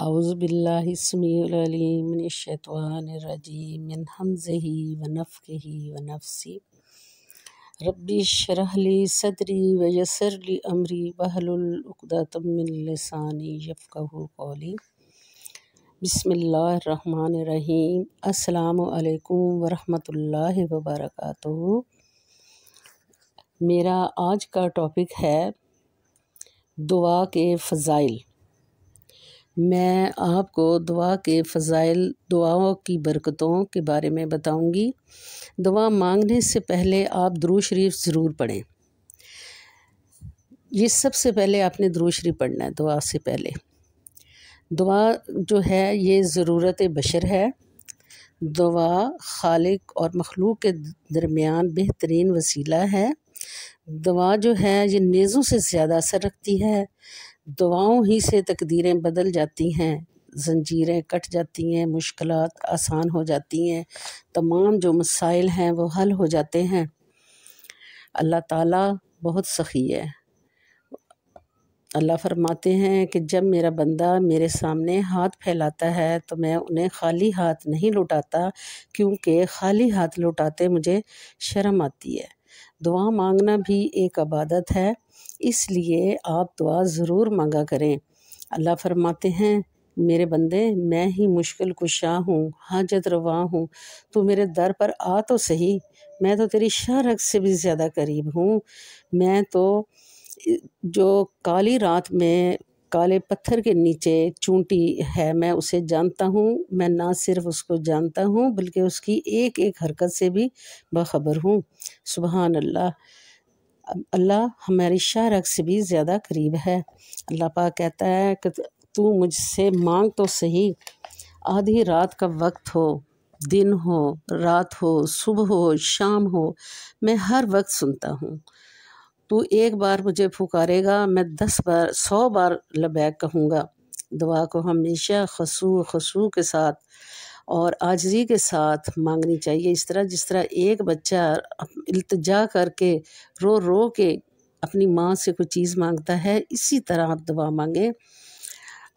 اعوذ باللہ السمیع العلیم من الشیطان الرجیم من حمزہ ونفخہ ونفثہ رب اشرح لی صدری ویسر لی امری واحلل عقدۃ من لسانی یفقہوا قولی۔ بسم اللہ الرحمن الرحیم۔ السلام علیکم ورحمۃ اللہ وبرکاتہ۔ میرا آج کا ٹاپک ہے دعا کے فضائل۔ میں آپ کو دعا کے فضائل، دعاؤں کی برکتوں کے بارے میں بتاؤں گی۔ دعا مانگنے سے پہلے آپ درود شریف ضرور پڑھیں۔ یہ سب سے پہلے آپ نے درود شریف پڑھنا ہے دعا سے پہلے۔ دعا جو ہے یہ ضرورت بشر ہے۔ دعا خالق اور مخلوق کے درمیان بہترین وسیلہ ہے۔ دعا جو ہے یہ نیزوں سے زیادہ اثر رکھتی ہے۔ دعاؤں ہی سے تقدیریں بدل جاتی ہیں، زنجیریں کٹ جاتی ہیں، مشکلات آسان ہو جاتی ہیں، تمام جو مسائل ہیں وہ حل ہو جاتے ہیں۔ اللہ تعالیٰ بہت سخی ہے۔ اللہ فرماتے ہیں کہ جب میرا بندہ میرے سامنے ہاتھ پھیلاتا ہے تو میں انہیں خالی ہاتھ نہیں لوٹاتا، کیونکہ خالی ہاتھ لوٹاتے مجھے شرم آتی ہے۔ دعا مانگنا بھی ایک عبادت ہے، اس لیے آپ دعا ضرور مانگا کریں۔ اللہ فرماتے ہیں میرے بندے میں ہی مشکل کشا ہوں، حاجت روا ہوں، تو میرے در پر آ تو صحیح، میں تو تیری شاہ رگ سے بھی زیادہ قریب ہوں۔ میں تو جو کالی رات میں کالے پتھر کے نیچے چونٹی ہے میں اسے جانتا ہوں، میں نہ صرف اس کو جانتا ہوں بلکہ اس کی ایک ایک حرکت سے بھی باخبر ہوں۔ سبحان اللہ، اللہ ہماری شاہ رگ سے بھی زیادہ قریب ہے۔ اللہ پاک کہتا ہے کہ تو مجھ سے مانگ تو صحیح، آدھی رات کا وقت ہو، دن ہو، رات ہو، صبح ہو، شام ہو، میں ہر وقت سنتا ہوں۔ تو ایک بار مجھے پکارے گا، میں 10 بار 100 بار لبیک کہوں گا۔ دعا کو ہمیشہ خشوع کے ساتھ اور عاجزی کے ساتھ مانگنی چاہیے، جس طرح ایک بچہ التجا کر کے رو رو کے اپنی ماں سے کوئی چیز مانگتا ہے، اسی طرح آپ دعا مانگیں۔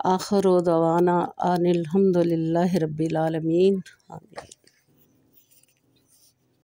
آخر دعوانا ان الحمد للہ رب العالمین۔ آمین۔